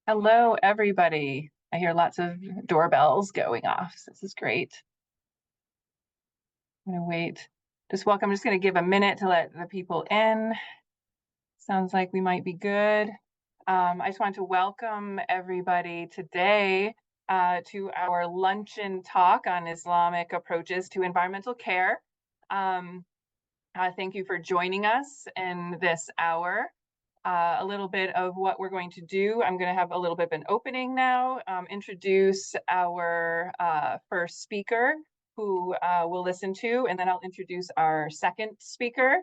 Hello, everybody. I hear lots of doorbells going off. So this is great. I'm going to wait. I'm just going to give a minute to let the people in. Sounds like we might be good. I just want to welcome everybody today to our luncheon talk on Islamic approaches to environmental care. Thank you for joining us in this hour. A little bit of what we're going to do. I'm going to have a little bit of an opening now, introduce our first speaker who we'll listen to, and then I'll introduce our second speaker.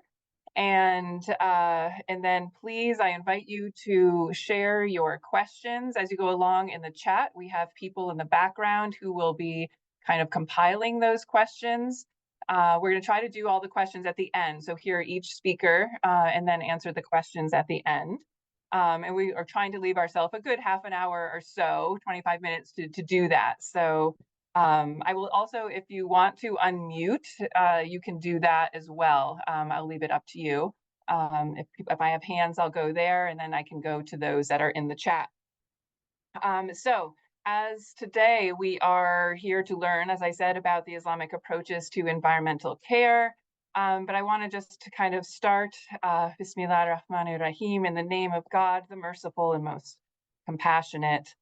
And then please, I invite you to share your questions as you go along in the chat. We have people in the background who will be kind of compiling those questions. We're going to try to do all the questions at the end. So hear each speaker and then answer the questions at the end. And we are trying to leave ourselves a good half an hour or so, 25 minutes to do that. So I will also, if you want to unmute, you can do that as well. I'll leave it up to you. If I have hands, I'll go there, and then I can go to those that are in the chat. So as today we are here to learn, as I said, about the Islamic approaches to environmental care. But I want to just kind of start, Bismillah ar-Rahman ar-Rahim, in the name of God, the merciful and most compassionate.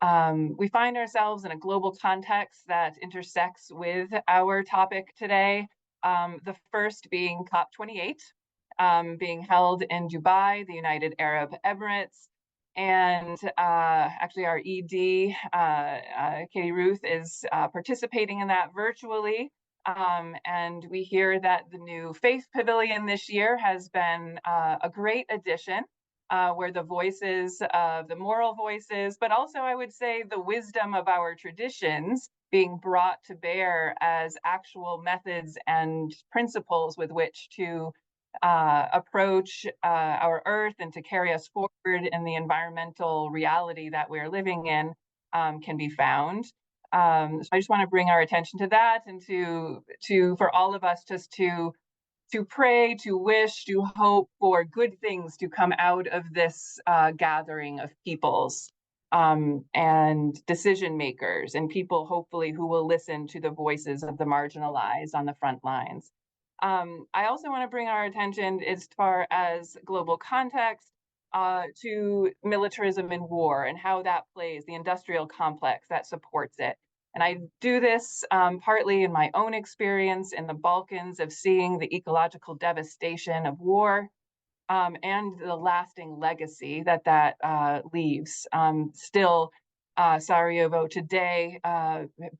We find ourselves in a global context that intersects with our topic today. The first being COP28, being held in Dubai, the United Arab Emirates. And actually our ED, Katie Ruth, is participating in that virtually. And we hear that the new Faith Pavilion this year has been a great addition, where the voices of the moral voices, but also I would say the wisdom of our traditions being brought to bear as actual methods and principles with which to approach our earth and to carry us forward in the environmental reality that we're living in can be found. So I just want to bring our attention to that and to for all of us just to pray, to wish, to hope for good things to come out of this gathering of peoples and decision makers and people, hopefully, who will listen to the voices of the marginalized on the front lines. I also want to bring our attention as far as global context to militarism and war and how that plays, the industrial complex that supports it. And I do this partly in my own experience in the Balkans of seeing the ecological devastation of war and the lasting legacy that leaves. Still, Sarajevo today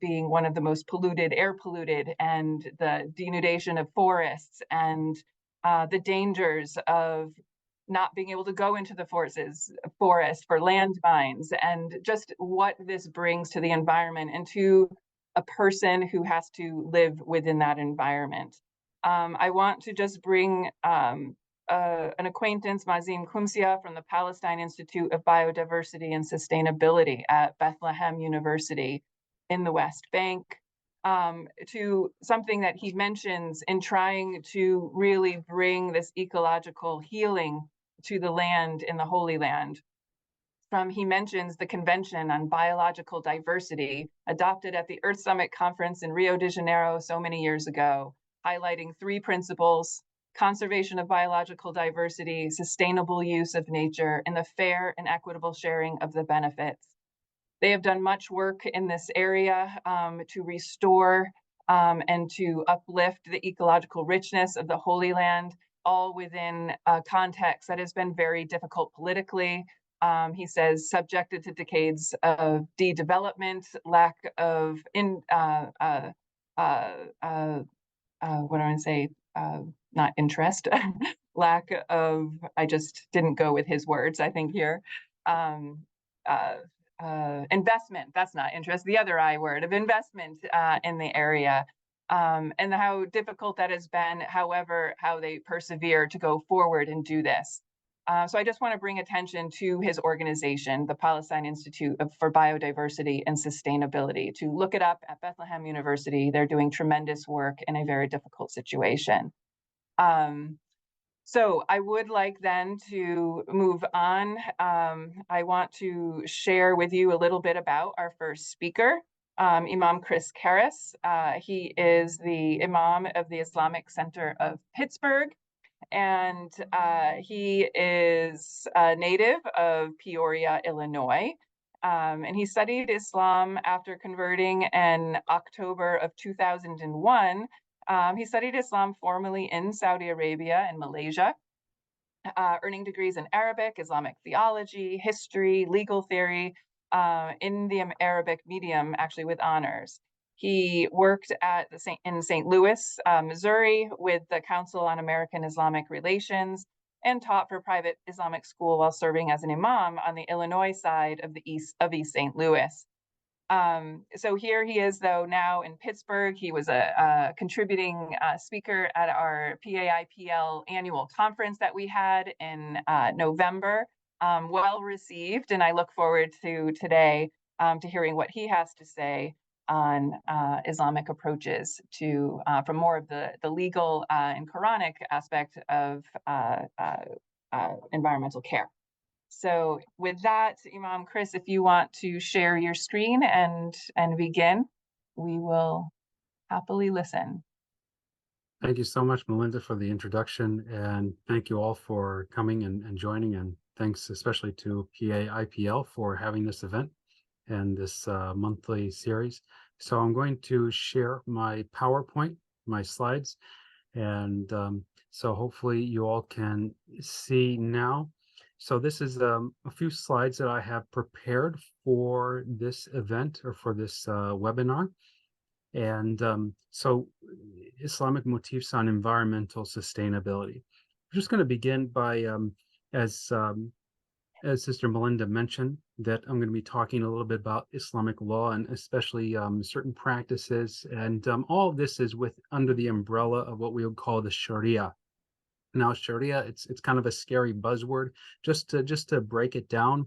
being one of the most polluted, air polluted, and the denudation of forests and the dangers of not being able to go into the forest for landmines, and just what this brings to the environment and to a person who has to live within that environment. I want to just bring an acquaintance, Mazim Kumsia from the Palestine Institute of Biodiversity and Sustainability at Bethlehem University in the West Bank, to something that he mentions in trying to really bring this ecological healing to the land in the Holy Land. He mentions the Convention on Biological Diversity adopted at the Earth Summit Conference in Rio de Janeiro so many years ago, highlighting three principles: conservation of biological diversity, sustainable use of nature, and the fair and equitable sharing of the benefits. They have done much work in this area to restore and to uplift the ecological richness of the Holy Land, all within a context that has been very difficult politically. He says, subjected to decades of de-development, lack of what do I say? Not interest, lack of, I just didn't go with his words, I think here. Investment, that's not interest, the other I word of investment in the area. And how difficult that has been, however, how they persevere to go forward and do this. So I just want to bring attention to his organization, the Palestine Institute for Biodiversity and Sustainability, to look it up at Bethlehem University. They're doing tremendous work in a very difficult situation. So I would like then to move on. I want to share with you a little bit about our first speaker, Imam Chris Caras. He is the Imam of the Islamic Center of Pittsburgh, and he is a native of Peoria, Illinois. And he studied Islam after converting in October of 2001. He studied Islam formally in Saudi Arabia and Malaysia, earning degrees in Arabic, Islamic theology, history, legal theory, in the Arabic medium, actually with honors. He worked in St. Louis, Missouri, with the Council on American Islamic Relations, and taught for private Islamic school while serving as an imam on the Illinois side of East St. Louis. So here he is, though, now in Pittsburgh. He was a contributing speaker at our PAIPL annual conference that we had in November. Well received, and I look forward to today to hearing what he has to say on Islamic approaches to from more of the legal and Quranic aspect of environmental care. So with that, Imam Chris, if you want to share your screen and begin, we will happily listen. Thank you so much, Melinda, for the introduction, and thank you all for coming and joining, and thanks especially to PAIPL for having this event and this monthly series. So I'm going to share my PowerPoint, my slides, and so hopefully you all can see now. So this is a few slides that I have prepared for this event or for this webinar. And so Islamic motifs on environmental sustainability. I'm just going to begin by, as Sister Melinda mentioned, that I'm going to be talking a little bit about Islamic law and especially certain practices. And all of this is under the umbrella of what we would call the Sharia. Now, Sharia, it's kind of a scary buzzword. Just to break it down,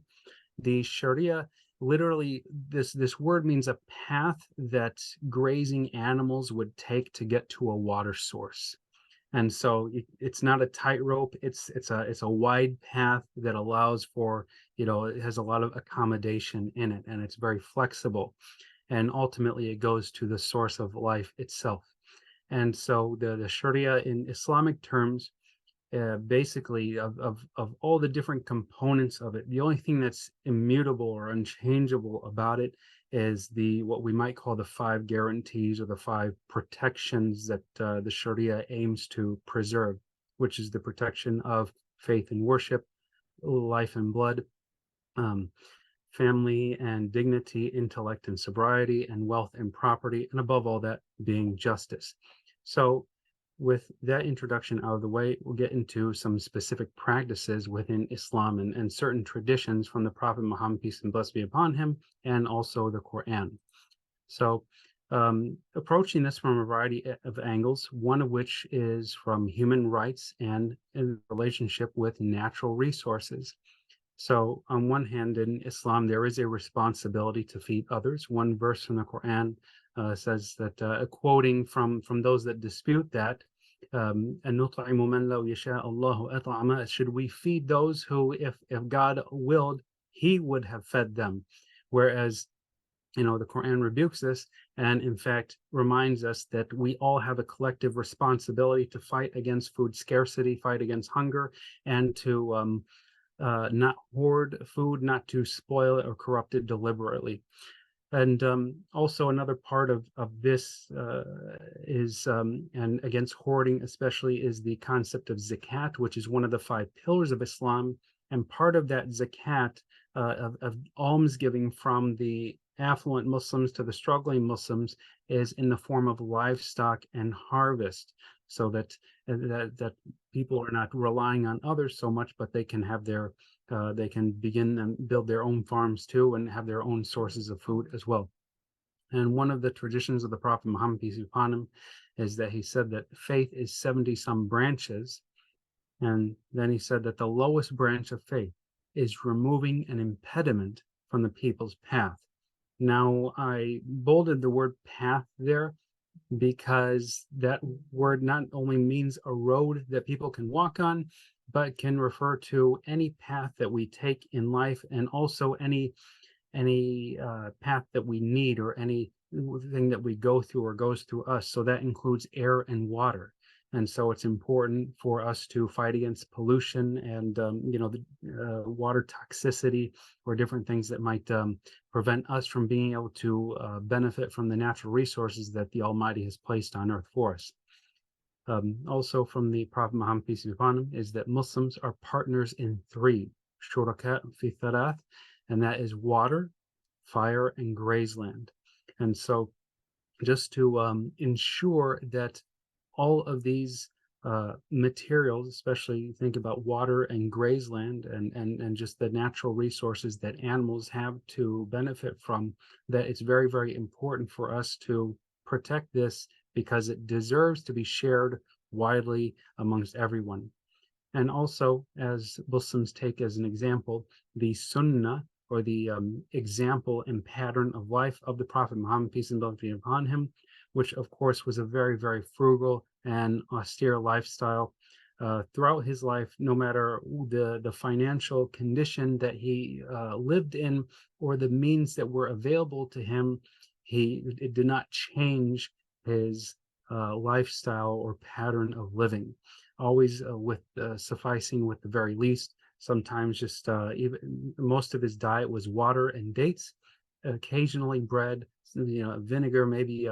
the Sharia, literally, this word means a path that grazing animals would take to get to a water source. And so it's not a tightrope. It's a wide path that allows for, it has a lot of accommodation in it, and it's very flexible. And ultimately, it goes to the source of life itself. And so the Sharia in Islamic terms, basically of all the different components of it, the only thing that's immutable or unchangeable about it is what we might call the 5 guarantees or the 5 protections that the Sharia aims to preserve, which is the protection of faith and worship, life and blood, family and dignity, intellect and sobriety, and wealth and property, and above all that being justice. So with that introduction out of the way, we'll get into some specific practices within Islam and certain traditions from the Prophet Muhammad, peace and blessings be upon him, and also the Quran. So approaching this from a variety of angles, one of which is from human rights and in relationship with natural resources. So on one hand, in Islam, there is a responsibility to feed others. One verse from the Quran says that, quoting from those that dispute that, should we feed those who, if God willed, he would have fed them? Whereas, the Quran rebukes this and, in fact, reminds us that we all have a collective responsibility to fight against food scarcity, fight against hunger, and to not hoard food, not to spoil it or corrupt it deliberately. And also another part of this is, and against hoarding especially, is the concept of zakat, which is one of the 5 pillars of Islam. And part of that zakat of almsgiving from the affluent Muslims to the struggling Muslims is in the form of livestock and harvest, so that people are not relying on others so much, but they can have they can begin and build their own farms too and have their own sources of food as well. And one of the traditions of the Prophet Muhammad, peace be upon him, is that he said that faith is 70-some branches. And then he said that the lowest branch of faith is removing an impediment from the people's path. Now, I bolded the word path there because that word not only means a road that people can walk on, but can refer to any path that we take in life, and also any path that we need, or any thing that we go through or goes through us. So that includes air and water. And so it's important for us to fight against pollution and the water toxicity, or different things that might prevent us from being able to benefit from the natural resources that the Almighty has placed on earth for us. Also from the Prophet Muhammad, peace be upon him, is that Muslims are partners in three, shuraka fi thalath, and that is water, fire, and grazeland. And so just to ensure that all of these materials, especially think about water and grazeland, and just the natural resources that animals have to benefit from, that it's very, very important for us to protect this, because it deserves to be shared widely amongst everyone. And also, as Muslims take as an example, the Sunnah, or the example and pattern of life of the Prophet Muhammad, peace and blessings be upon him, which of course was a very, very frugal and austere lifestyle. Throughout his life, no matter the financial condition that he lived in, or the means that were available to him, it did not change his lifestyle or pattern of living, always with sufficing with the very least. Sometimes just even most of his diet was water and dates, occasionally bread, vinegar, maybe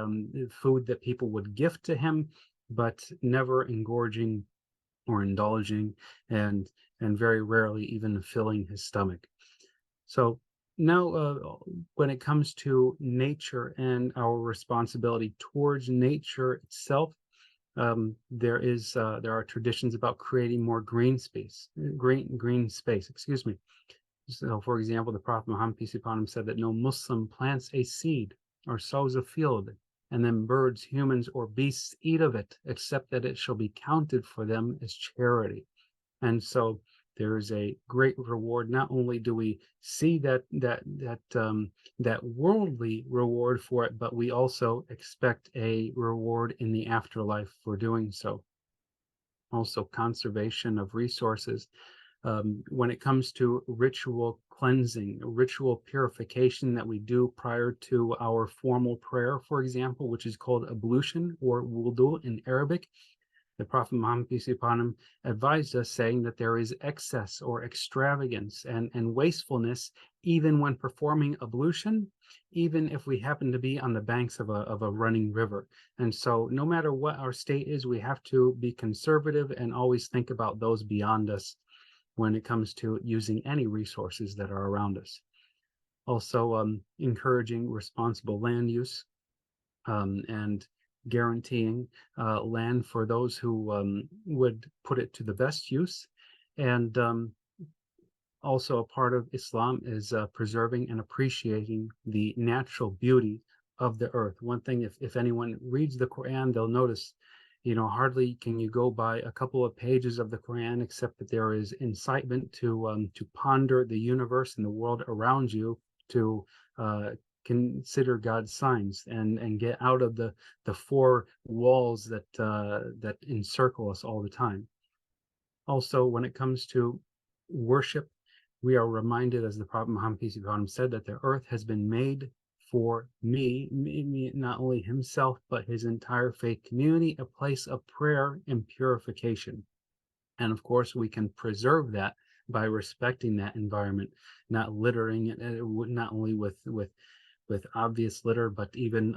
food that people would gift to him, but never engorging or indulging, and very rarely even filling his stomach. So now, when it comes to nature and our responsibility towards nature itself, there are traditions about creating more green space, excuse me. So, for example, the Prophet Muhammad, peace be upon him, said that no Muslim plants a seed or sows a field, and then birds, humans, or beasts eat of it, except that it shall be counted for them as charity. And so there is a great reward. Not only do we see that worldly reward for it, but we also expect a reward in the afterlife for doing so. Also, conservation of resources. When it comes to ritual cleansing, ritual purification that we do prior to our formal prayer, for example, which is called ablution, or wudu in Arabic, the Prophet Muhammad, peace be upon him, advised us, saying that there is excess or extravagance and wastefulness even when performing ablution, even if we happen to be on the banks of a running river. And so no matter what our state is, we have to be conservative and always think about those beyond us when it comes to using any resources that are around us. Also, encouraging responsible land use, and guaranteeing land for those who would put it to the best use. And also, a part of Islam is preserving and appreciating the natural beauty of the earth. One thing, if anyone reads the Quran, they'll notice, hardly can you go by a couple of pages of the Quran except that there is incitement to ponder the universe and the world around you, to consider God's signs, and get out of the four walls that encircle us all the time. Also, when it comes to worship, we are reminded, as the Prophet Muhammad, peace be upon him, said, that the earth has been made for me, not only himself, but his entire faith community, a place of prayer and purification. And of course, we can preserve that by respecting that environment, not littering it, not only with obvious litter, but even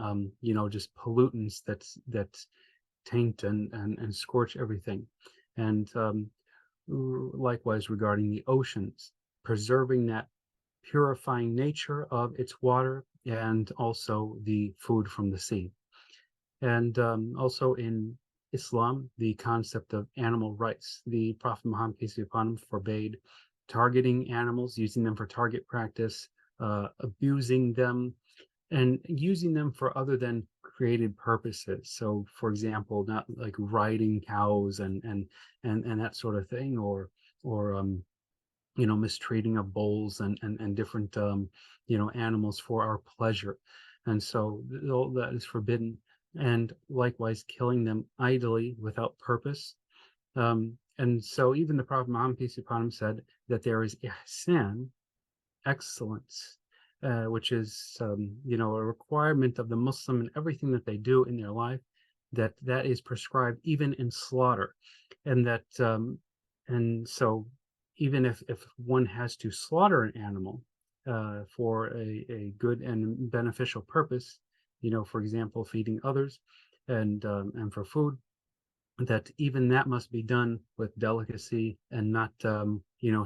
just pollutants that taint and scorch everything. And likewise regarding the oceans, preserving that purifying nature of its water, and also the food from the sea. And also in Islam, the concept of animal rights. The Prophet Muhammad, peace be upon him, forbade targeting animals, using them for target practice, abusing them, and using them for other than created purposes. So, for example, not like riding cows and that sort of thing, or mistreating of bulls and different animals for our pleasure. And so all that is forbidden. and likewise killing them idly without purpose. And so even the Prophet Muhammad, peace be upon him, said that there is ihsan, excellence, which is a requirement of the Muslim in everything that they do in their life, that is prescribed even in slaughter, and that and so even if one has to slaughter an animal for a good and beneficial purpose, for example, feeding others and for food, that even that must be done with delicacy and not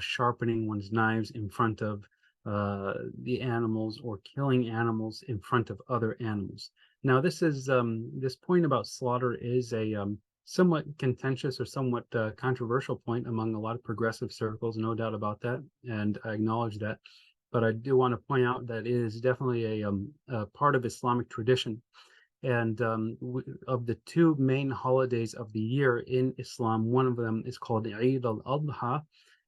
sharpening one's knives in front of the animals or killing animals in front of other animals. Now this point about slaughter is a somewhat contentious or somewhat controversial point among a lot of progressive circles, no doubt about that, and I acknowledge that. But I do want to point out that it is definitely a part of Islamic tradition. And of the two main holidays of the year in Islam, one of them is called Eid al-Adha,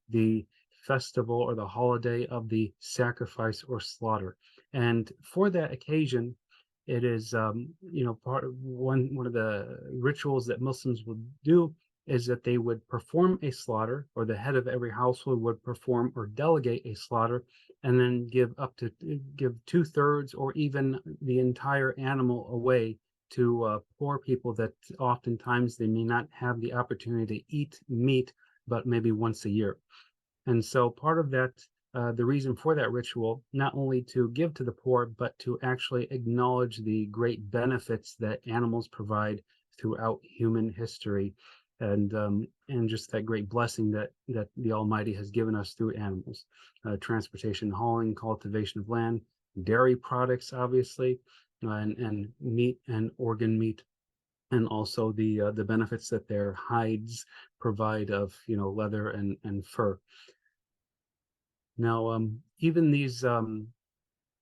the festival or the holiday of the sacrifice or slaughter. And for that occasion, it is part of one of the rituals that Muslims would do is that they would perform a slaughter, or the head of every household would perform or delegate a slaughter, and then give 2/3 or even the entire animal away to poor people that oftentimes they may not have the opportunity to eat meat, but maybe once a year. And so part of that, the reason for that ritual, not only to give to the poor, but to actually acknowledge the great benefits that animals provide throughout human history, and just that great blessing that the Almighty has given us through animals, transportation, hauling, cultivation of land, dairy products, obviously, and meat and organ meat, and also the benefits that their hides provide of leather and fur. Now, even these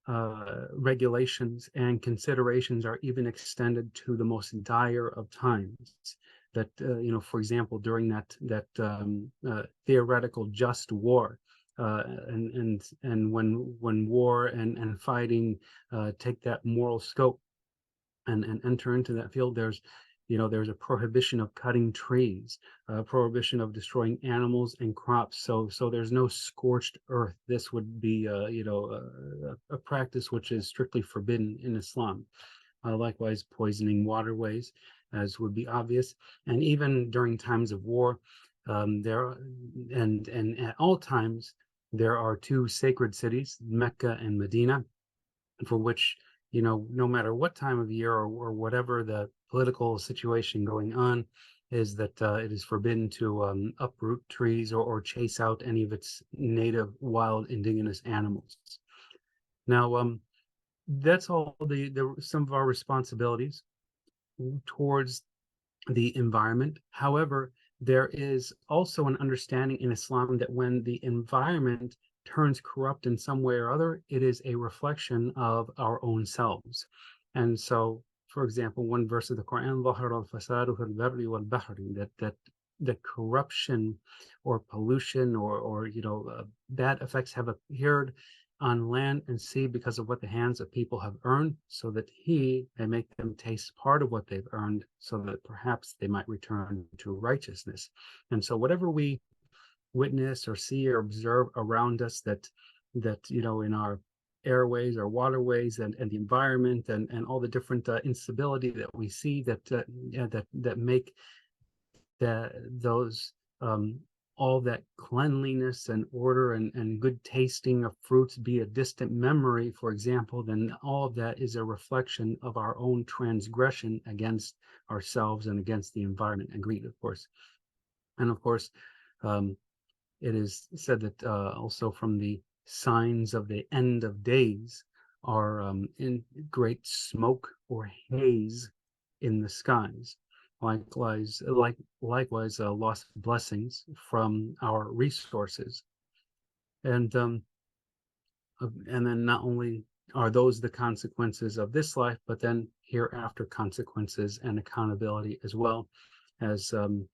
regulations and considerations are even extended to the most dire of times. That for example, during that theoretical just war, and when war and fighting take that moral scope and enter into that field, there's a prohibition of cutting trees, a prohibition of destroying animals and crops. So there's no scorched earth. This would be a practice which is strictly forbidden in Islam. Likewise, poisoning waterways, as would be obvious, and even during times of war, and at all times there are two sacred cities, Mecca and Medina, for which no matter what time of year or whatever the political situation going on is, that it is forbidden to uproot trees or chase out any of its native wild indigenous animals. Now, that's all some of our responsibilities towards the environment. However, there is also an understanding in Islam that when the environment turns corrupt in some way or other, it is a reflection of our own selves. And so, for example, one verse of the Quran, that corruption or pollution or bad effects have appeared on land and sea because of what the hands of people have earned, so that he may make them taste part of what they've earned, so that perhaps they might return to righteousness. And so whatever we witness or see or observe around us, that in our airways or waterways and the environment and all the different instability that we see that make those all that cleanliness and order and good tasting of fruits be a distant memory, for example, then all of that is a reflection of our own transgression against ourselves and against the environment and greed, of course. And of course, it is said that also from the signs of the end of days are in great smoke or haze in the skies. Likewise, lost blessings from our resources, and then not only are those the consequences of this life, but then hereafter consequences and accountability as well, as the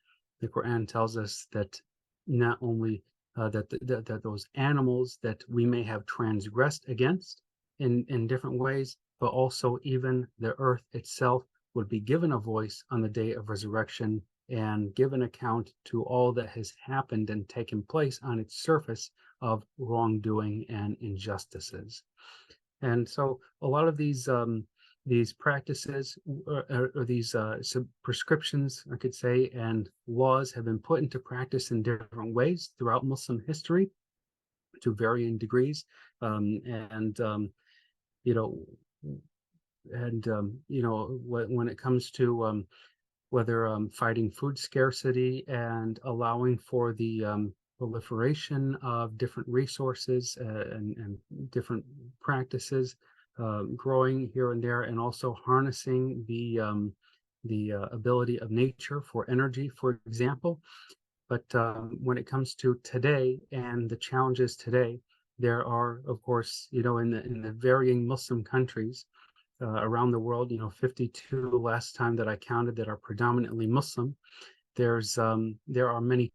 Quran tells us that not only that those animals that we may have transgressed against in different ways, but also even the earth itself would be given a voice on the day of resurrection and give an account to all that has happened and taken place on its surface of wrongdoing and injustices. And so a lot of these practices or these prescriptions, I could say, and laws have been put into practice in different ways throughout Muslim history to varying degrees. And you know, when it comes to whether fighting food scarcity and allowing for the proliferation of different resources and different practices growing here and there, and also harnessing the ability of nature for energy, for example. But when it comes to today and the challenges today, there are, of course, in the varying Muslim countries around the world, 52 last time that I counted that are predominantly Muslim. There are many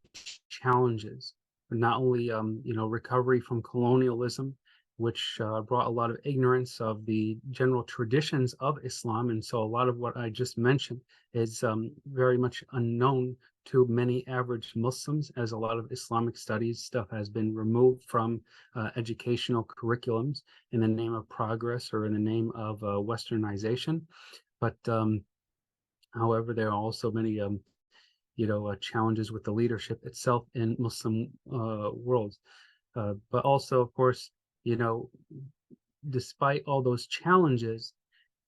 challenges, not only recovery from colonialism, which brought a lot of ignorance of the general traditions of Islam, and so a lot of what I just mentioned is very much unknown to many average Muslims, as a lot of Islamic studies stuff has been removed from educational curriculums in the name of progress or in the name of westernization. But however, there are also many challenges with the leadership itself in Muslim worlds. But also, of course, despite all those challenges,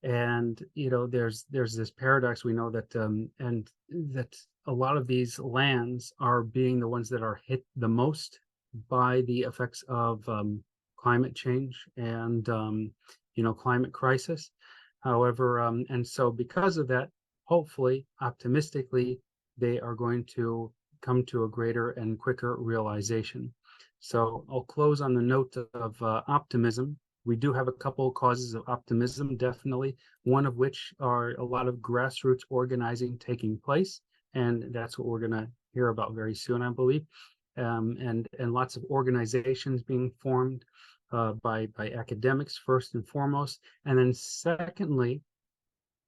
and there's this paradox, we know that and that a lot of these lands are being the ones that are hit the most by the effects of climate change and climate crisis. However, and so because of that, hopefully, optimistically, they are going to come to a greater and quicker realization. So I'll close on the note of optimism. We do have a couple of causes of optimism, definitely, one of which are a lot of grassroots organizing taking place, and that's what we're going to hear about very soon, I believe, and lots of organizations being formed by academics first and foremost, and then secondly,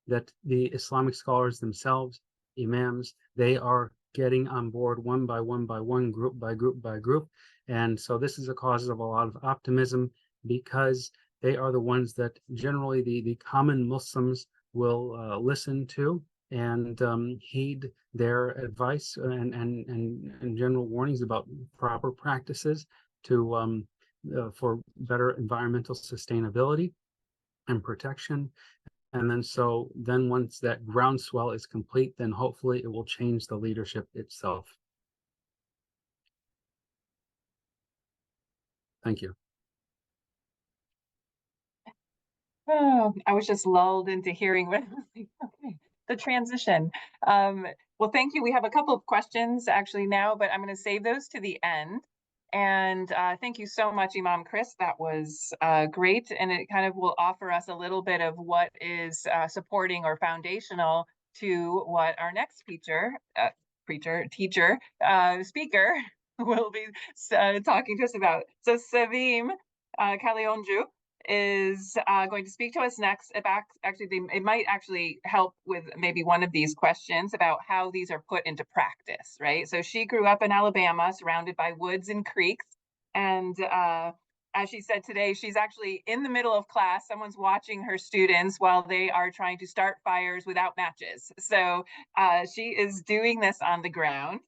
that the Islamic scholars themselves, imams, they are getting on board one by one by one, group by group by group, and so this is a cause of a lot of optimism, because they are the ones that generally the common Muslims will listen to and heed their advice and general warnings about proper practices to for better environmental sustainability and protection. And then once that groundswell is complete, then hopefully it will change the leadership itself. Thank you. Oh, I was just lulled into hearing what okay, the transition. Well, thank you. We have a couple of questions actually now, but I'm going to save those to the end. And thank you so much, Imam Chris. That was great. And it kind of will offer us a little bit of what is supporting or foundational to what our next teacher, speaker will be talking to us about. So Sevim Kalyoncu is going to speak to us next about it might actually help with maybe one of these questions about how these are put into practice, right? So she grew up in Alabama, surrounded by woods and creeks, and as she said today, she's actually in the middle of class. Someone's watching her students while they are trying to start fires without matches. So she is doing this on the ground.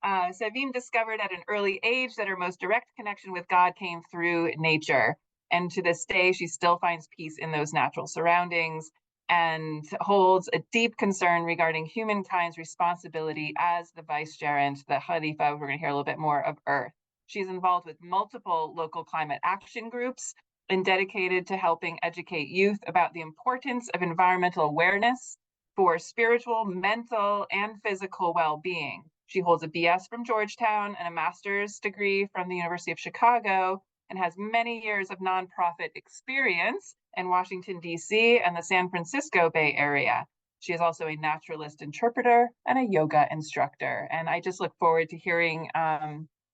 Sevim discovered at an early age that her most direct connection with God came through nature. And to this day, she still finds peace in those natural surroundings and holds a deep concern regarding humankind's responsibility as the vicegerent, the khalifa, we're going to hear a little bit more, of Earth. She's involved with multiple local climate action groups and dedicated to helping educate youth about the importance of environmental awareness for spiritual, mental, and physical well-being. She holds a BS from Georgetown and a master's degree from the University of Chicago, and has many years of nonprofit experience in Washington, D.C. and the San Francisco Bay Area. She is also a naturalist interpreter and a yoga instructor. And I just look forward to hearing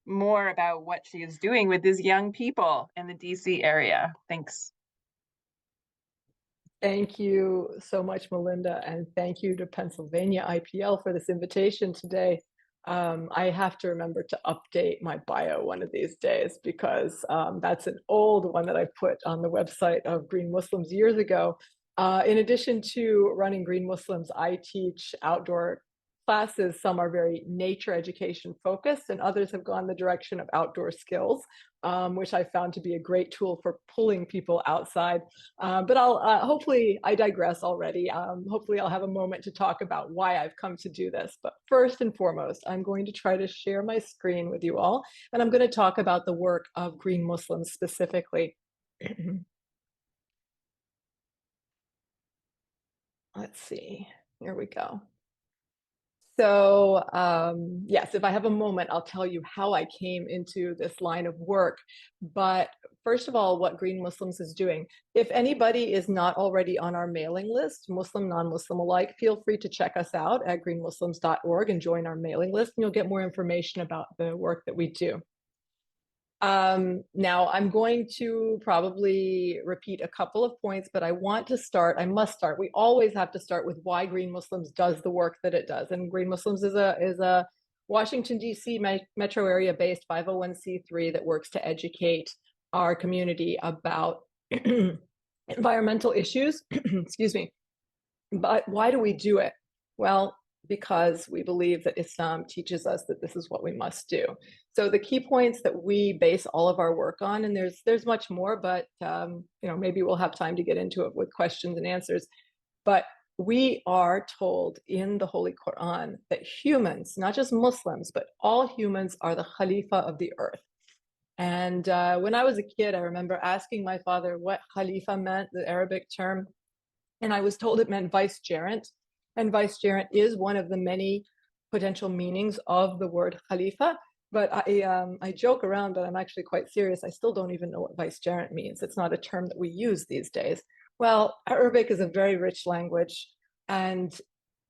more about what she is doing with these young people in the D.C. area. Thanks. Thank you so much, Melinda, and thank you to Pennsylvania IPL for this invitation today. I have to remember to update my bio one of these days because that's an old one that I put on the website of Green Muslims years ago. In addition to running Green Muslims, I teach outdoor classes. Some are very nature education focused, and others have gone the direction of outdoor skills, which I found to be a great tool for pulling people outside. But I'll hopefully, I digress already. Hopefully I'll have a moment to talk about why I've come to do this. But first and foremost, I'm going to try to share my screen with you all, and I'm going to talk about the work of Green Muslims specifically. Let's see, here we go. So yes, if I have a moment, I'll tell you how I came into this line of work. But first of all, what Green Muslims is doing. If anybody is not already on our mailing list, Muslim, non-Muslim alike, feel free to check us out at greenmuslims.org and join our mailing list, and you'll get more information about the work that we do. Now I'm going to probably repeat a couple of points, but I must start. We always have to start with why Green Muslims does the work that it does. And Green Muslims is a Washington, D.C. metro area based 501c3 that works to educate our community about environmental issues. Excuse me. But why do we do it? Well, because we believe that Islam teaches us that this is what we must do. So the key points that we base all of our work on, and there's much more, but maybe we'll have time to get into it with questions and answers. But we are told in the Holy Quran that humans, not just Muslims, but all humans are the khalifa of the earth. And when I was a kid, I remember asking my father what khalifa meant, the Arabic term, and I was told it meant vicegerent. And vicegerent is one of the many potential meanings of the word khalifa. But I joke around, but I'm actually quite serious. I still don't even know what vicegerent means. It's not a term that we use these days. Well, Arabic is a very rich language, and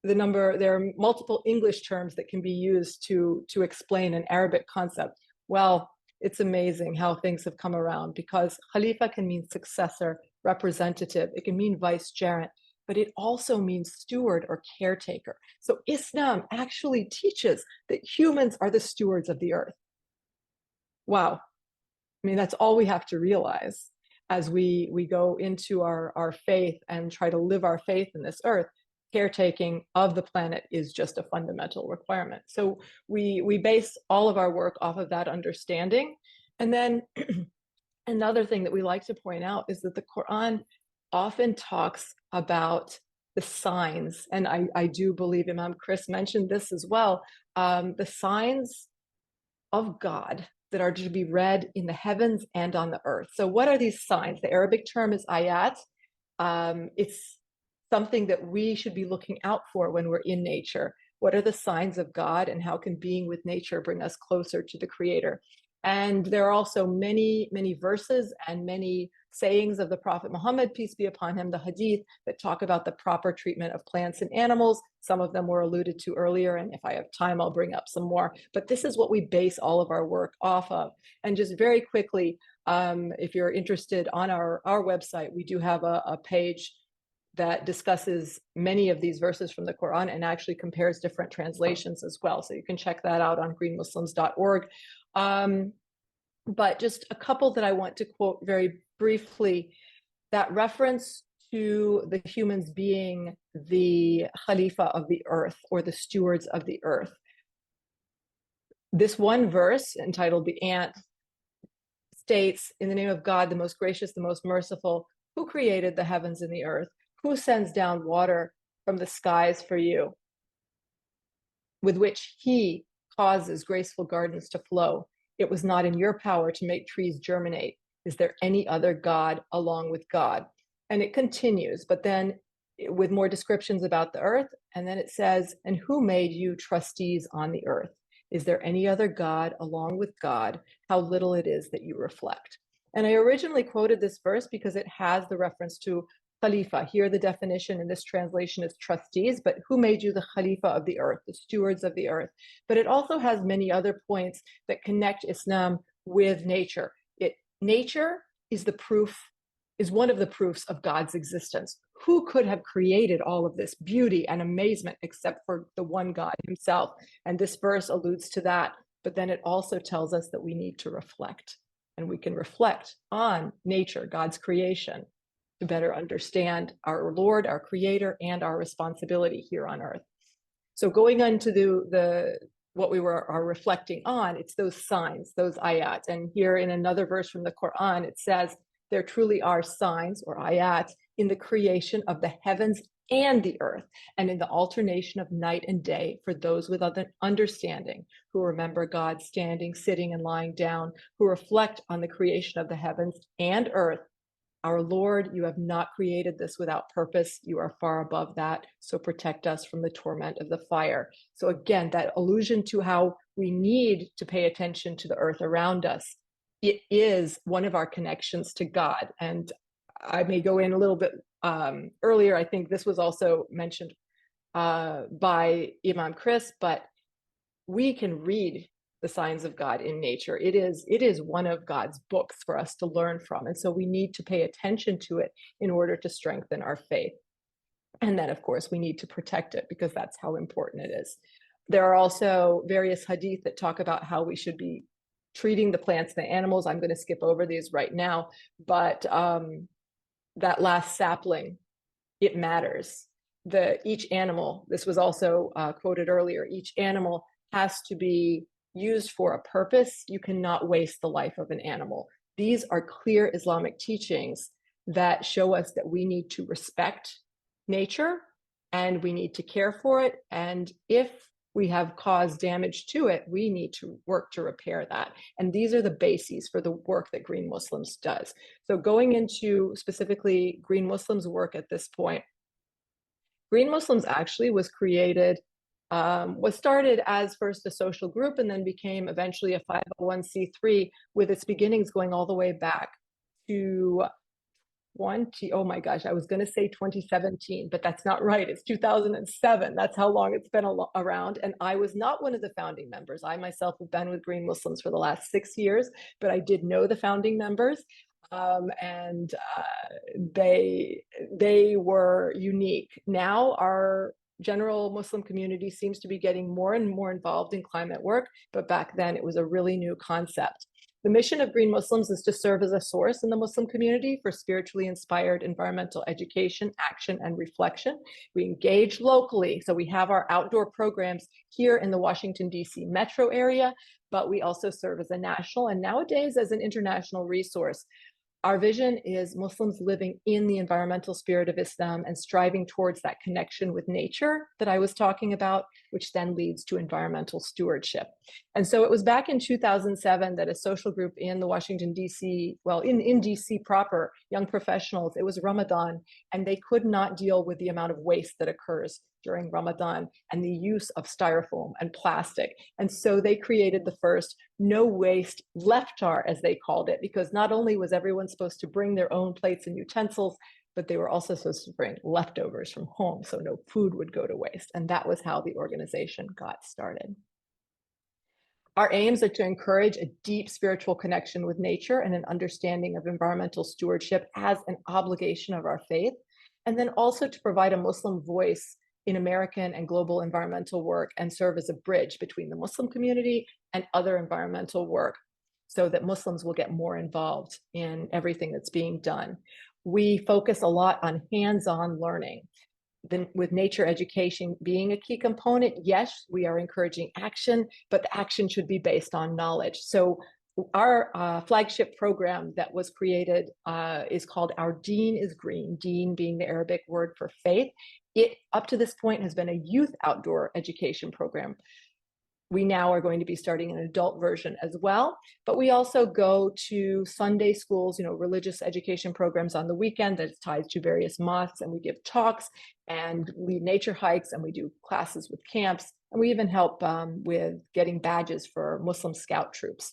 there are multiple English terms that can be used to explain an Arabic concept. Well, it's amazing how things have come around, because khalifa can mean successor, representative. It can mean vicegerent, but it also means steward or caretaker. So Islam actually teaches that humans are the stewards of the earth. Wow. I mean, that's all we have to realize as we go into our faith and try to live our faith in this earth. Caretaking of the planet is just a fundamental requirement. So we base all of our work off of that understanding. And then another thing that we like to point out is that the Quran often talks about the signs, and I do believe Imam Chris mentioned this as well, the signs of God that are to be read in the heavens and on the earth. So what are these signs? The Arabic term is ayat. It's something that we should be looking out for when we're in nature. What are the signs of God, and how can being with nature bring us closer to the Creator? And there are also many, many verses and many sayings of the Prophet Muhammad, peace be upon him, the hadith, that talk about the proper treatment of plants and animals. Some of them were alluded to earlier, and if I have time, I'll bring up some more. But this is what we base all of our work off of. And just very quickly, if you're interested, on our website, we do have a page that discusses many of these verses from the Quran and actually compares different translations as well. So you can check that out on greenmuslims.org. But just a couple that I want to quote very briefly. That reference to the humans being the khalifa of the earth, or the stewards of the earth. This one verse, entitled "The Ant," states, "In the name of God, the most gracious, the most merciful, who created the heavens and the earth, who sends down water from the skies for you, with which he causes graceful gardens to flow. It was not in your power to make trees germinate. Is there any other God along with God?" And it continues, but then with more descriptions about the earth. And then it says, "And who made you trustees on the earth? Is there any other God along with God? How little it is that you reflect." And I originally quoted this verse because it has the reference to khalifa. Here the definition in this translation is trustees, but who made you the khalifa of the earth, the stewards of the earth? But it also has many other points that connect Islam with nature. Nature is one of the proofs of God's existence. who could have created all of this beauty and amazement except for the one God himself? And this verse alludes to that, but then it also tells us that we need to reflect, and we can reflect on nature, God's creation, to better understand our Lord, our Creator, and our responsibility here on earth. So going on to the what we are reflecting on, it's those signs, those ayat. And here in another verse from the Quran, it says, there truly are signs or ayat in the creation of the heavens and the earth, and in the alternation of night and day for those with understanding, who remember God standing, sitting, and lying down, who reflect on the creation of the heavens and earth. Our Lord, you have not created this without purpose. You are far above that. So protect us from the torment of the fire. So again, that allusion to how we need to pay attention to the earth around us. It is one of our connections to God. And I may go in a little bit earlier. I think this was also mentioned by Imam Chris, but we can read the signs of God in nature. It is one of God's books for us to learn from. And so we need to pay attention to it in order to strengthen our faith. And then, of course, we need to protect it because that's how important it is. There are also various hadith that talk about how we should be treating the plants and the animals. I'm going to skip over these right now, but that last sapling, it matters. Each animal, this was also quoted earlier, each animal has to be used for a purpose. You cannot waste the life of an animal. These are clear Islamic teachings that show us that we need to respect nature and we need to care for it. And if we have caused damage to it, we need to work to repair that. And these are the bases for the work that Green Muslims does. So going into specifically Green Muslims' work at this point, Green Muslims actually was started as first a social group and then became eventually a 501c3 with its beginnings going all the way back to oh my gosh, I was going to say 2017, but that's not right. It's 2007. That's how long it's been around. And I was not one of the founding members. I myself have been with Green Muslims for the last 6 years, but I did know the founding members. They were unique. Now our general Muslim community seems to be getting more and more involved in climate work, but back then it was a really new concept. The mission of Green Muslims is to serve as a source in the Muslim community for spiritually inspired environmental education, action, and reflection. We engage locally, so we have our outdoor programs here in the Washington, D.C. metro area, but we also serve as a national and nowadays as an international resource. Our vision is Muslims living in the environmental spirit of Islam and striving towards that connection with nature that I was talking about, which then leads to environmental stewardship. And so it was back in 2007 that a social group in the Washington, D.C., well, in D.C. proper, young professionals, it was Ramadan, and they could not deal with the amount of waste that occurs during Ramadan and the use of styrofoam and plastic. And so they created the first no waste leftar, as they called it, because not only was everyone supposed to bring their own plates and utensils, but they were also supposed to bring leftovers from home, so no food would go to waste. And that was how the organization got started. Our aims are to encourage a deep spiritual connection with nature and an understanding of environmental stewardship as an obligation of our faith, and then also to provide a Muslim voice in American and global environmental work and serve as a bridge between the Muslim community and other environmental work so that Muslims will get more involved in everything that's being done. We focus a lot on hands-on learning. Then with nature education being a key component, yes, we are encouraging action, but the action should be based on knowledge. So our flagship program that was created is called Our Deen is Green, Deen being the Arabic word for faith. It, up to this point, has been a youth outdoor education program. We now are going to be starting an adult version as well, but we also go to Sunday schools, religious education programs on the weekend that's tied to various mosques, and we give talks and lead nature hikes, and we do classes with camps, and we even help with getting badges for Muslim scout troops.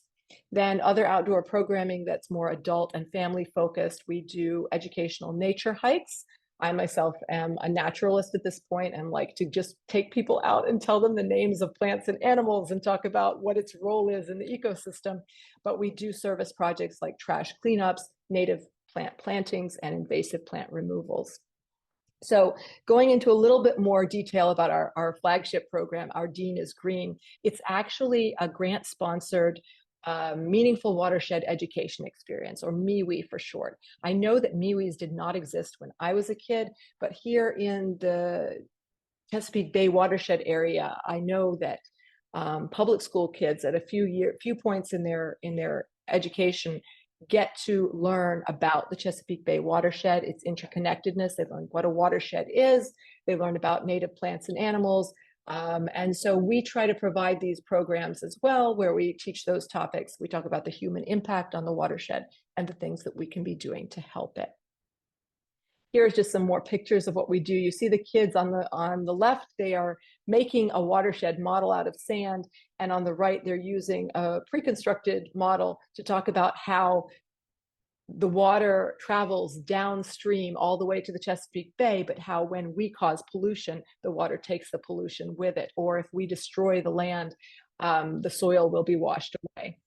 Then other outdoor programming that's more adult and family focused, we do educational nature hikes. I myself am a naturalist at this point and like to just take people out and tell them the names of plants and animals and talk about what its role is in the ecosystem. But we do service projects like trash cleanups, native plant plantings, and invasive plant removals. So going into a little bit more detail about our flagship program, Our Dean is Green, it's actually a grant-sponsored meaningful watershed education experience, or MIWE for short. I know that MIWEs did not exist when I was a kid, but here in the Chesapeake Bay watershed area, I know that public school kids at a few points in their education get to learn about the Chesapeake Bay watershed, its interconnectedness. They learn what a watershed is. They learn about native plants and animals. And so we try to provide these programs as well, where we teach those topics. We talk about the human impact on the watershed and the things that we can be doing to help it. Here's just some more pictures of what we do. You see the kids on the left, they are making a watershed model out of sand. And on the right, they're using a pre-constructed model to talk about how the water travels downstream all the way to the Chesapeake Bay, but how when we cause pollution, the water takes the pollution with it. Or if we destroy the land, the soil will be washed away.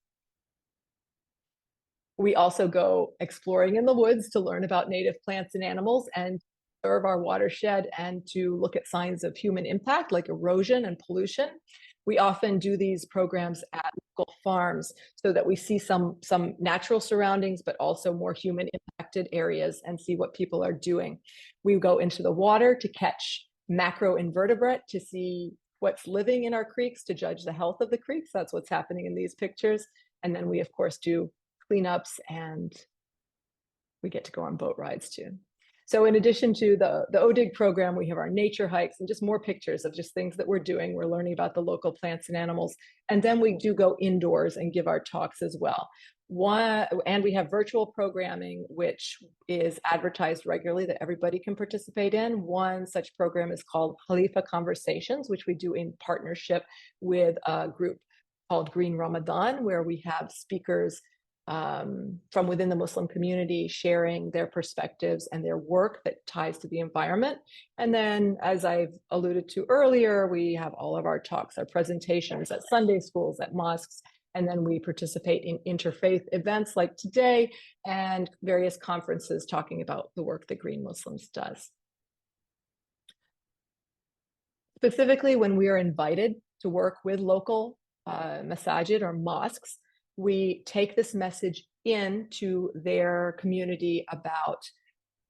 We also go exploring in the woods to learn about native plants and animals and serve our watershed and to look at signs of human impact like erosion and pollution. We often do these programs at local farms so that we see some natural surroundings, but also more human impacted areas and see what people are doing. We go into the water to catch macroinvertebrate to see what's living in our creeks, to judge the health of the creeks. That's what's happening in these pictures. And then we, of course, do cleanups, and we get to go on boat rides too. So in addition to the ODIG program, we have our nature hikes and just more pictures of just things that we're doing. We're learning about the local plants and animals. And then we do go indoors and give our talks as well. And we have virtual programming, which is advertised regularly that everybody can participate in. One such program is called Khalifa Conversations, which we do in partnership with a group called Green Ramadan, where we have speakers from within the Muslim community sharing their perspectives and their work that ties to the environment. And then, as I've alluded to earlier, we have all of our talks, our presentations at Sunday schools, at mosques, and then we participate in interfaith events like today and various conferences talking about the work that Green Muslims does. Specifically, when we are invited to work with local masajid or mosques, we take this message into their community about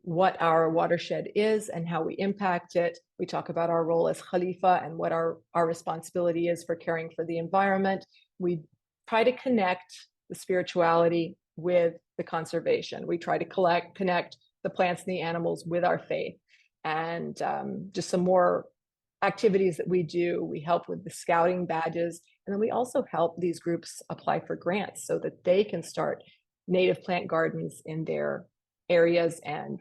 what our watershed is and how we impact it. We talk about our role as khalifa and what our responsibility is for caring for the environment. We try to connect the spirituality with the conservation. We try to connect the plants and the animals with our faith. And just some more activities that we do. We help with the scouting badges. And then we also help these groups apply for grants so that they can start native plant gardens in their areas and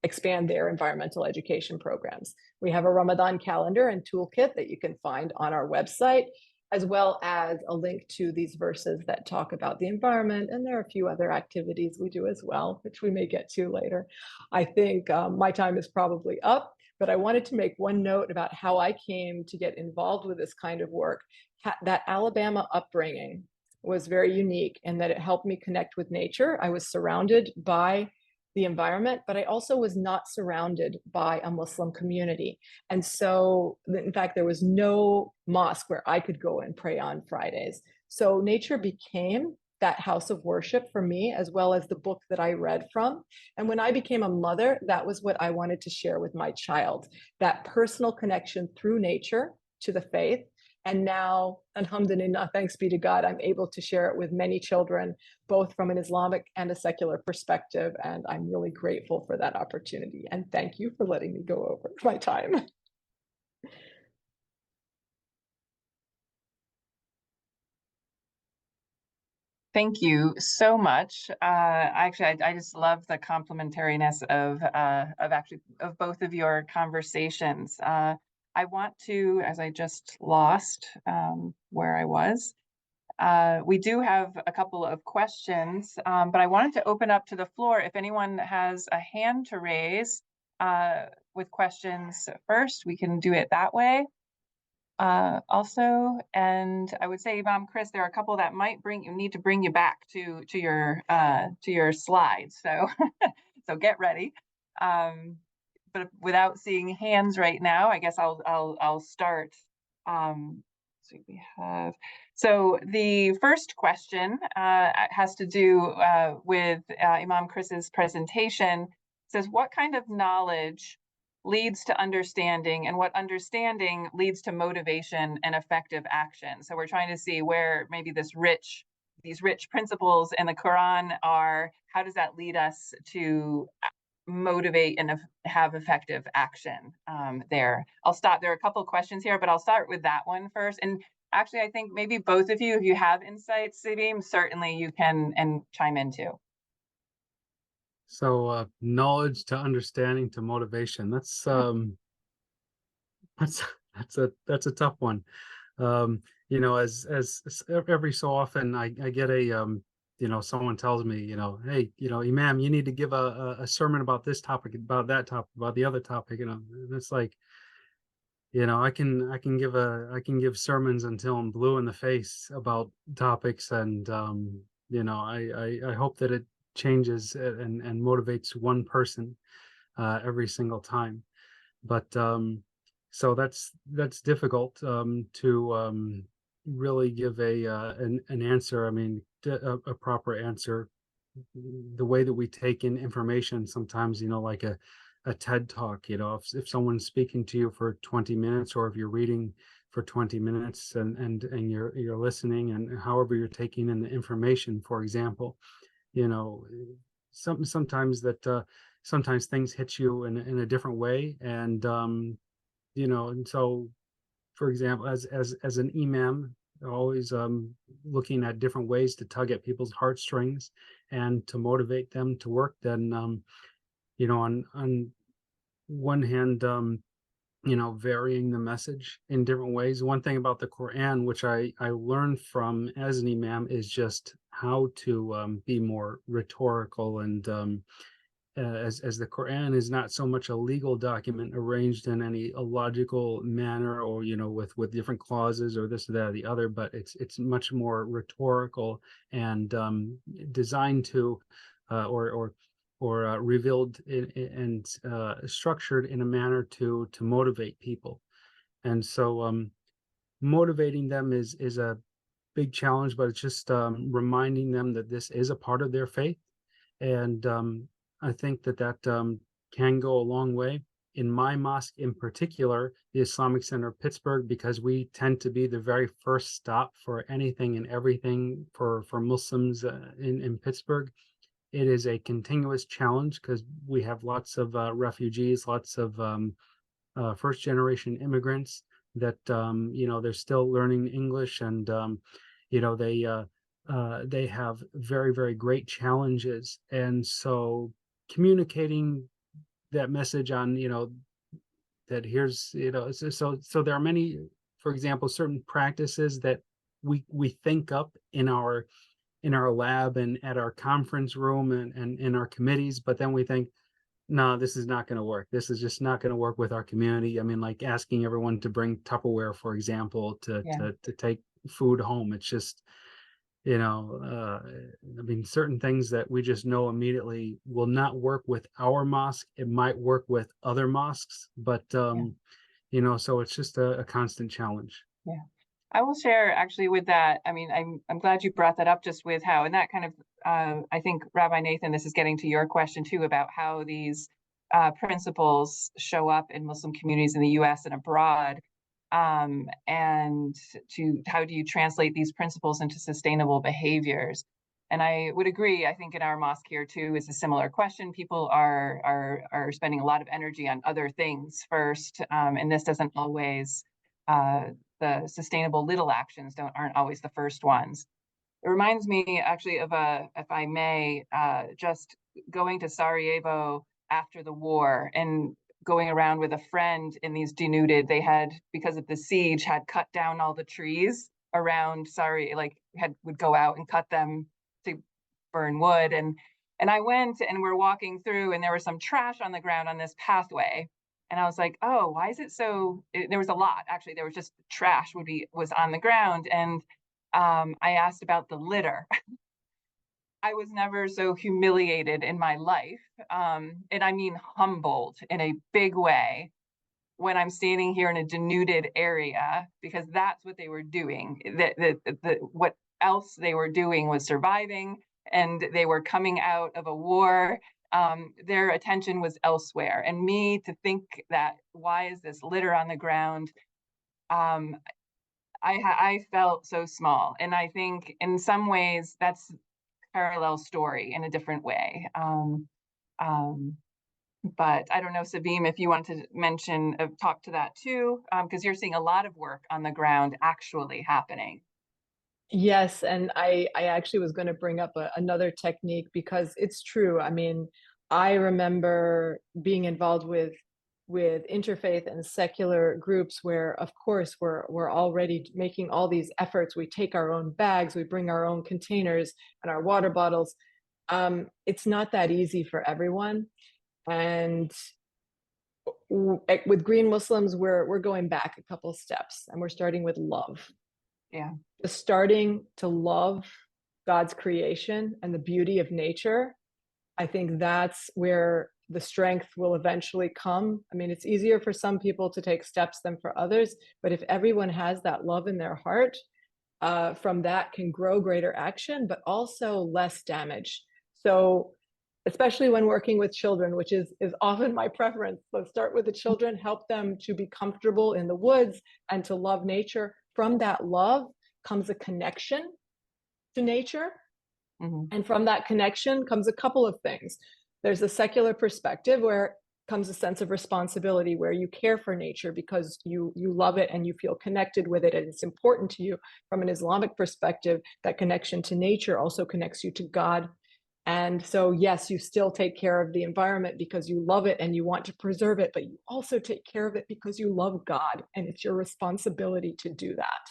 expand their environmental education programs. We have a Ramadan calendar and toolkit that you can find on our website, as well as a link to these verses that talk about the environment. And there are a few other activities we do as well, which we may get to later. I think my time is probably up, but I wanted to make one note about how I came to get involved with this kind of work. That Alabama upbringing was very unique in that it helped me connect with nature. I was surrounded by the environment, but I also was not surrounded by a Muslim community. And so, in fact, there was no mosque where I could go and pray on Fridays. So nature became that house of worship for me, as well as the book that I read from. And when I became a mother, that was what I wanted to share with my child, that personal connection through nature to the faith. And now, alhamdulillah, thanks be to God, I'm able to share it with many children, both from an Islamic and a secular perspective. And I'm really grateful for that opportunity. And thank you for letting me go over my time. Thank you so much. Actually, I just love the complementariness of both of your conversations. I want to, as I just lost where I was, we do have a couple of questions, but I wanted to open up to the floor. If anyone has a hand to raise with questions first, we can do it that way. Also, and I would say, Imam Chris, there are a couple that might need to bring you back to your slides. So, so get ready. but without seeing hands right now, I guess I'll start. So we have, so the first question has to do with Imam Chris's presentation. It says, what kind of knowledge leads to understanding, and what understanding leads to motivation and effective action? So we're trying to see where maybe these rich principles in the Quran are, how does that lead us to motivate and have effective action there. I'll stop. There are a couple of questions here, but I'll start with that one first. And actually, I think maybe both of you, if you have insights, Sevim, certainly you can and chime in too. So knowledge to understanding to motivation. That's a tough one. You know, as every so often I get a you know, someone tells me, you know, hey, you know, Imam, you need to give a sermon about this topic, about that topic, about the other topic, you know. And it's like, you know, I can give sermons until I'm blue in the face about topics, and you know, I hope that it changes and motivates one person every single time. But so that's difficult to really give an answer. I mean, a proper answer. The way that we take in information sometimes, you know, like a TED talk, you know, if someone's speaking to you for 20 minutes, or if you're reading for 20 minutes and you're listening, and however you're taking in the information, for example, you know, sometimes things hit you in a different way. And you know, and so, for example, as an imam, always looking at different ways to tug at people's heartstrings and to motivate them to work. Then you know, on one hand, you know, varying the message in different ways. One thing about the Quran, which I learned from as an imam, is just how to be more rhetorical. And as the Quran is not so much a legal document arranged in any logical manner, or, you know, with different clauses or this or that or the other, but it's much more rhetorical and designed to or revealed and structured in a manner to motivate people. And so motivating them is a big challenge, but it's just reminding them that this is a part of their faith. And I think that can go a long way. In my mosque in particular, the Islamic Center of Pittsburgh, because we tend to be the very first stop for anything and everything for Muslims in Pittsburgh. It is a continuous challenge because we have lots of refugees, lots of first generation immigrants that you know, they're still learning English, and you know, they have very, very great challenges. And so communicating that message on, you know, that here's, you know, so there are many, for example, certain practices that we think up in our lab and at our conference room and in our committees, but then we think, no, this is not going to work. This is just not going to work with our community. I mean, like asking everyone to bring Tupperware, for example, to take food home. It's just, you know, I mean, certain things that we just know immediately will not work with our mosque. It might work with other mosques, but you know, so it's just a constant challenge. Yeah. I will share actually with that. I mean, I'm glad you brought that up, just with how, and that kind of, I think, Rabbi Nathan, this is getting to your question too, about how these principles show up in Muslim communities in the US and abroad, and to how do you translate these principles into sustainable behaviors. And I would agree, I think in our mosque here too is a similar question. People are spending a lot of energy on other things first, and this doesn't always, the sustainable little actions aren't always the first ones. It reminds me actually of if I may, just going to Sarajevo after the war and going around with a friend in these denuded, they had, because of the siege, had cut down all the trees around Sarajevo, like would go out and cut them to burn wood. And I went, and we're walking through, and there was some trash on the ground on this pathway. And I was like, oh, why is it so? There was a lot, actually. There was just trash was on the ground. And I asked about the litter. I was never so humiliated in my life, and I mean humbled in a big way, when I'm standing here in a denuded area, because that's what they were doing. What else they were doing was surviving, and they were coming out of a war. Their attention was elsewhere. And me to think that, why is this litter on the ground? I felt so small. And I think in some ways that's a parallel story in a different way. But I don't know, Sevim, if you wanted to mention, talk to that too, because you're seeing a lot of work on the ground actually happening. Yes, and I actually was going to bring up another technique because it's true. I mean, I remember being involved with interfaith and secular groups where, of course, we're already making all these efforts. We take our own bags, we bring our own containers and our water bottles. It's not that easy for everyone. And with Green Muslims, we're going back a couple steps, and we're starting with love. Yeah. Just starting to love God's creation and the beauty of nature. I think that's where the strength will eventually come. I mean, it's easier for some people to take steps than for others, but if everyone has that love in their heart, from that can grow greater action, but also less damage. So especially when working with children, which is often my preference. Let's start with the children, help them to be comfortable in the woods and to love nature. From that love comes a connection to nature. Mm-hmm. And from that connection comes a couple of things. There's a secular perspective where comes a sense of responsibility, where you care for nature because you love it and you feel connected with it, and it's important to you. From an Islamic perspective, that connection to nature also connects you to God. And so, yes, you still take care of the environment because you love it and you want to preserve it, but you also take care of it because you love God, and it's your responsibility to do that.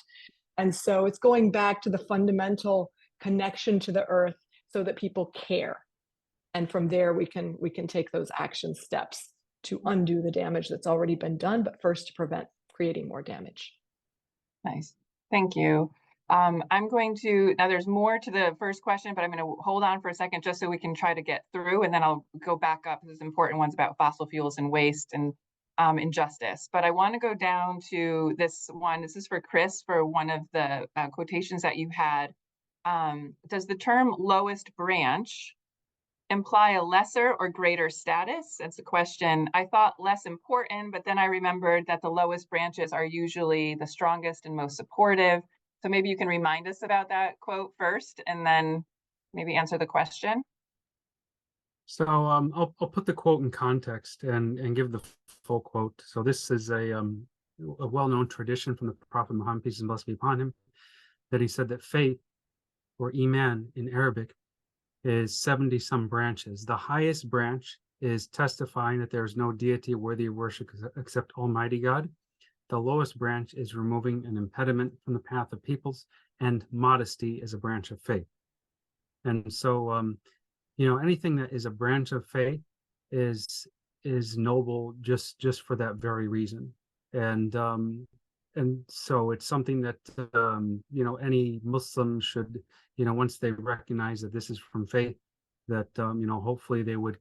And so it's going back to the fundamental connection to the earth so that people care. And from there, we can take those action steps to undo the damage that's already been done, but first to prevent creating more damage. Nice. Thank you. I'm going to, now there's more to the first question, but I'm going to hold on for a second just so we can try to get through, and then I'll go back up. There's important ones about fossil fuels and waste and injustice. But I want to go down to this one. This is for Chris, for one of the quotations that you had. Does the term lowest branch imply a lesser or greater status? That's a question. I thought less important, but then I remembered that the lowest branches are usually the strongest and most supportive. So maybe you can remind us about that quote first, and then maybe answer the question. So I'll put the quote in context and give the full quote. So this is a well-known tradition from the Prophet Muhammad, peace and blessings be upon him, that he said that faith, or iman in Arabic, is 70 some branches. The highest branch is testifying that there is no deity worthy of worship except Almighty God. The lowest branch is removing an impediment from the path of peoples, and modesty is a branch of faith. And so, anything that is a branch of faith is noble just for that very reason. And so it's something that any Muslim should, once they recognize that this is from faith, that hopefully they would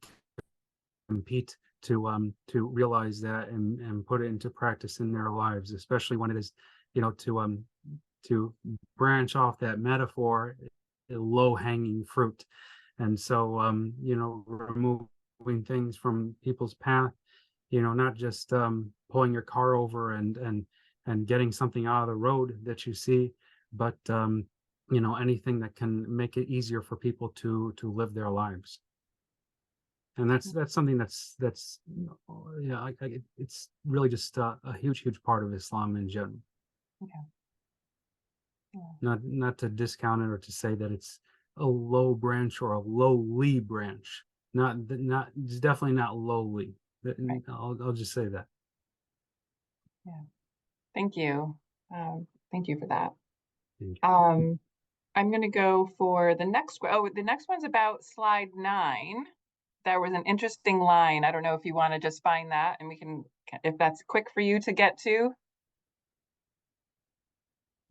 compete to realize that and put it into practice in their lives, especially when it is, to branch off that metaphor, low-hanging fruit. And so, removing things from people's path, not just pulling your car over and getting something out of the road that you see, but anything that can make it easier for people to live their lives. And that's something that's it's really just a huge part of Islam in general. Okay. Yeah. Not to discount it or to say that it's a low branch or a lowly branch. It's definitely not lowly. Right. I'll just say that. Yeah. Thank you. Thank you for that. Thank you. I'm going to go for the next one. Oh, the next one's about slide 9. There was an interesting line. I don't know if you want to just find that, and we can, if that's quick for you to get to.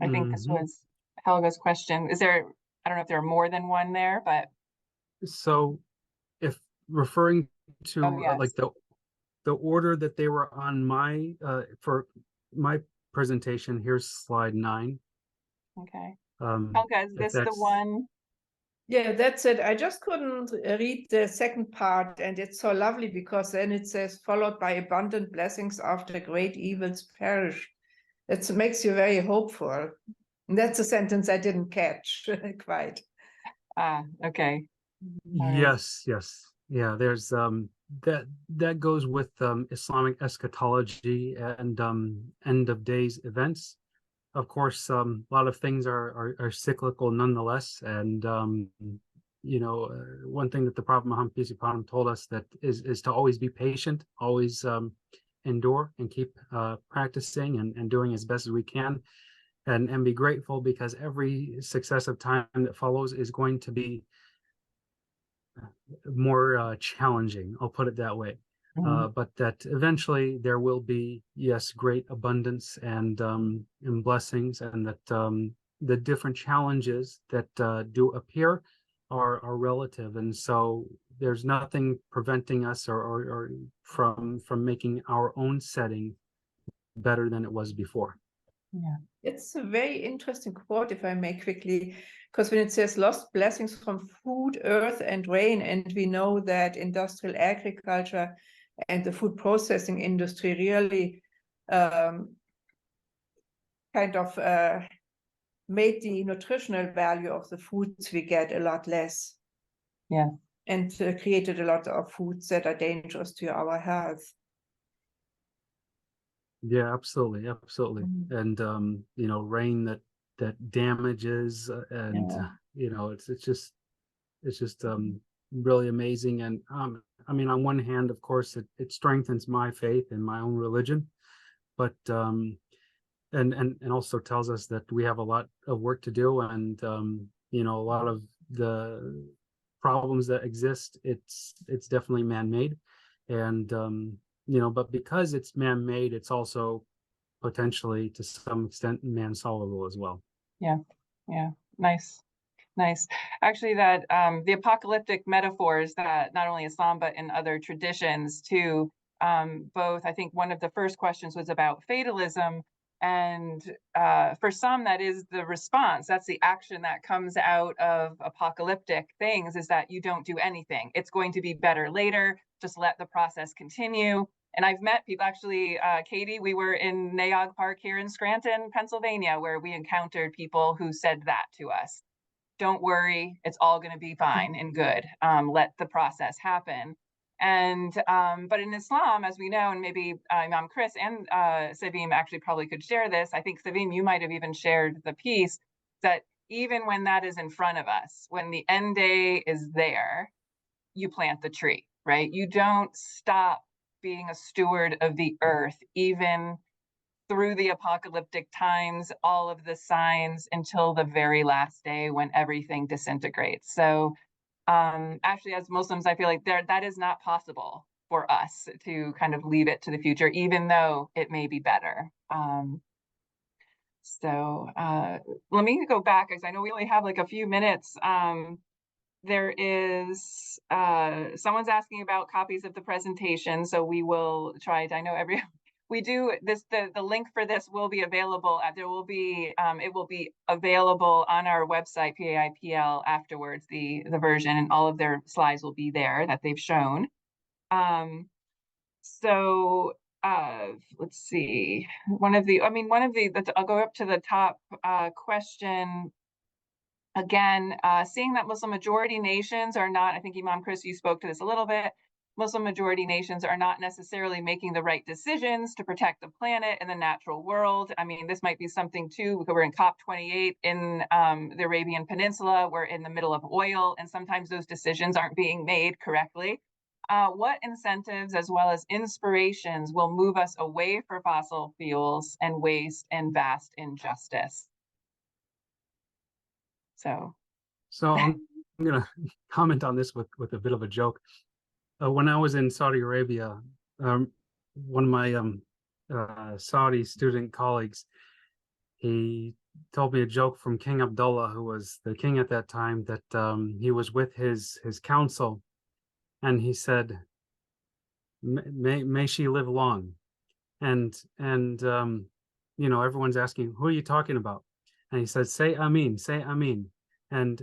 I think this was Helga's question. Is there, I don't know if there are more than one there, but So if referring to Oh, yes. like the order that they were on my for my presentation, here's slide 9. Okay. Um, Helga, is if this the that's one? Yeah, that's it. I just couldn't read the second part, and it's so lovely because then it says, followed by abundant blessings after great evils perish. It makes you very hopeful. And that's a sentence I didn't catch quite. Ah, okay. All right. yes, yes, yeah. There's that goes with Islamic eschatology and end of days events. Of course, a lot of things are cyclical nonetheless, and one thing that the Prophet Muhammad peace be upon him told us that is to always be patient, always endure, and keep practicing and doing as best as we can, and be grateful, because every successive time that follows is going to be more challenging. I'll put it that way. But that eventually there will be, yes, great abundance and blessings, and that the different challenges that do appear are relative, and so there's nothing preventing us or from making our own setting better than it was before. Yeah. It's a very interesting quote, if I may quickly, because when it says lost blessings from food, earth, and rain, and we know that industrial agriculture and the food processing industry really kind of made the nutritional value of the foods we get a lot less. Yeah. And created a lot of foods that are dangerous to our health. Yeah, absolutely, absolutely. And rain that damages, and Yeah. it's just really amazing. And I mean, on one hand, of course, it strengthens my faith in my own religion, but and also tells us that we have a lot of work to do, and a lot of the problems that exist, it's definitely man-made, and but because it's man-made, it's also potentially to some extent man-solvable as well. Yeah. Yeah. Nice. Nice. Actually, that the apocalyptic metaphors that not only Islam but in other traditions too, both, I think one of the first questions was about fatalism, and for some that is the response. That's the action that comes out of apocalyptic things, is that you don't do anything. It's going to be better later. Just let the process continue. And I've met people, actually, Katie, we were in Nayog Park here in Scranton, Pennsylvania, where we encountered people who said that to us. Don't worry, it's all going to be fine and good. Let the process happen. And but in Islam, as we know, and maybe Imam Chris and Sevim actually probably could share this. I think Sevim, you might have even shared the piece that even when that is in front of us, when the end day is there, you plant the tree, right? You don't stop being a steward of the earth, even through the apocalyptic times, all of the signs, until the very last day when everything disintegrates. So actually, as Muslims, I feel like that is not possible for us to kind of leave it to the future, even though it may be better. So let me go back, because I know we only have like a few minutes. There is someone's asking about copies of the presentation, so we will try to, I know we do this, the link for this will be available. There will be it will be available on our website, PAIPL, afterwards, the version, and all of their slides will be there that they've shown. So let's see, I'll go up to the top question. Again, seeing that Muslim majority nations are not, I think Imam Chris, you spoke to this a little bit, Muslim majority nations are not necessarily making the right decisions to protect the planet and the natural world. I mean, this might be something too, we're in COP28 in the Arabian Peninsula, we're in the middle of oil, and sometimes those decisions aren't being made correctly. What incentives as well as inspirations will move us away from fossil fuels and waste and vast injustice? So I'm going to comment on this with a bit of a joke. When I was in Saudi Arabia, one of my Saudi student colleagues, he told me a joke from King Abdullah, who was the king at that time, that he was with his council, and he said, may she live long. And everyone's asking, who are you talking about? And he said, say Amin, say Amin. And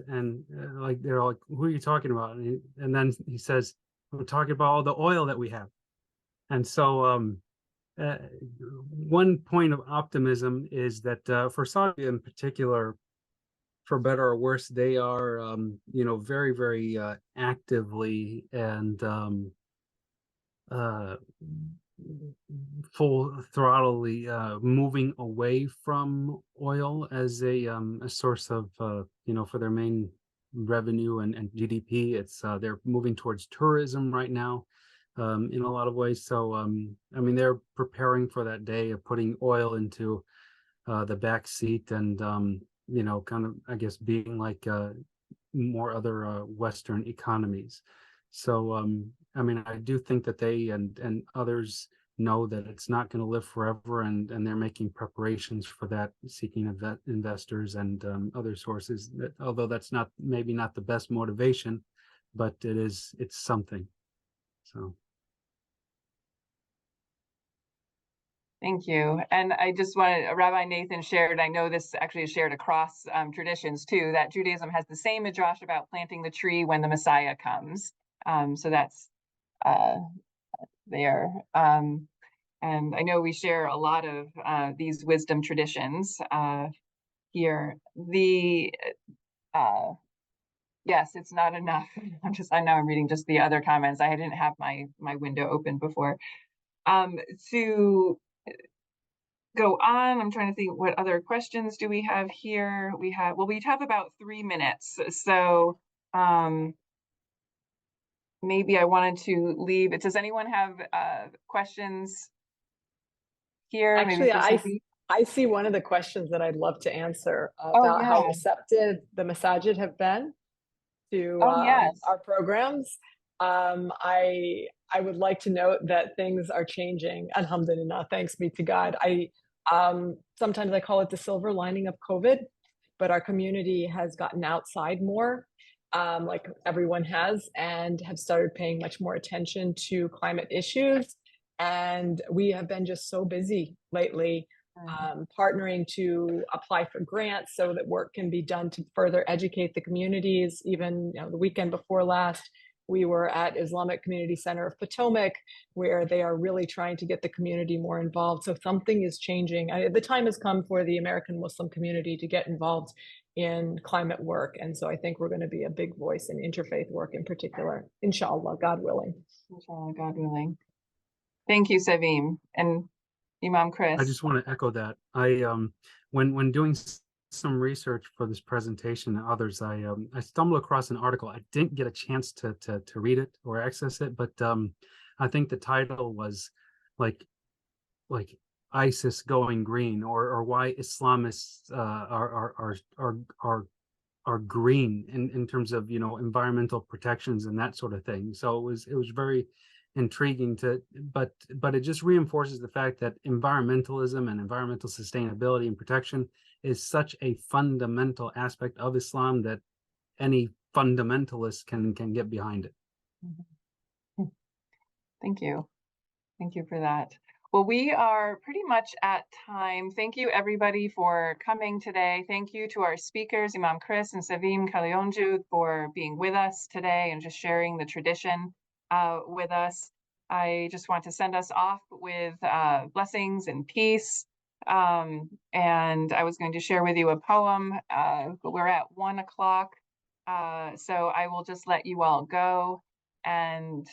like, they're like, who are you talking about? And then he says, we're talking about all the oil that we have. And so one point of optimism is that for Saudi in particular, for better or worse, they are very, very actively and full throttledly moving away from oil as a source of for their main revenue and GDP. It's they're moving towards tourism right now in a lot of ways. So I mean, they're preparing for that day of putting oil into the back seat and kind of, I guess, being like more other Western economies. So I mean, I do think that they and others know that it's not going to live forever, and they're making preparations for that, seeking investors and other sources. That, although that's maybe not the best motivation, but it's something. So. Thank you. And I just wanted, Rabbi Nathan shared, I know this actually is shared across traditions too, that Judaism has the same midrash about planting the tree when the Messiah comes. So that's there. And I know we share a lot of these wisdom traditions here. Yes, it's not enough. I know I'm reading just the other comments. I didn't have my window open before. To go on, I'm trying to think, what other questions do we have here? We have about 3 minutes. So maybe I wanted to leave it. Does anyone have questions here? Actually, I see one of the questions that I'd love to answer about how receptive the masajid have been to our programs. I would like to note that things are changing. Alhamdulillah, thanks be to God. Sometimes I call it the silver lining of COVID, but our community has gotten outside more, like everyone has, and have started paying much more attention to climate issues. And we have been just so busy lately, partnering to apply for grants so that work can be done to further educate the communities. Even the weekend before last, we were at Islamic Community Center of Potomac, where they are really trying to get the community more involved. So something is changing. The time has come for the American Muslim community to get involved in climate work. And so I think we're going to be a big voice in interfaith work in particular, inshallah, God willing. Inshallah, God willing. Thank you, Sevim. And Imam Chris. I just want to echo that. I when doing some research for this presentation and others, I stumbled across an article. I didn't get a chance to read it or access it, but I think the title was like ISIS going green, or why Islamists are green in terms of environmental protections and that sort of thing. So it was very intriguing but it just reinforces the fact that environmentalism and environmental sustainability and protection is such a fundamental aspect of Islam that any fundamentalist can get behind it. Thank you for that. Well, we are pretty much at time. Thank you everybody for coming today. Thank you to our speakers, Imam Chris and Sevim Kalyoncu, for being with us today and just sharing the tradition with us. I just want to send us off with blessings and peace. And I was going to share with you a poem, but we're at 1 o'clock. So I will just let you all go. And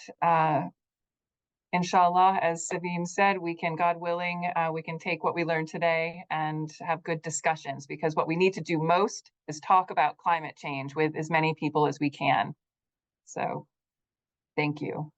inshallah, as Sevim said, we can, God willing, we can take what we learned today and have good discussions, because what we need to do most is talk about climate change with as many people as we can. So thank you.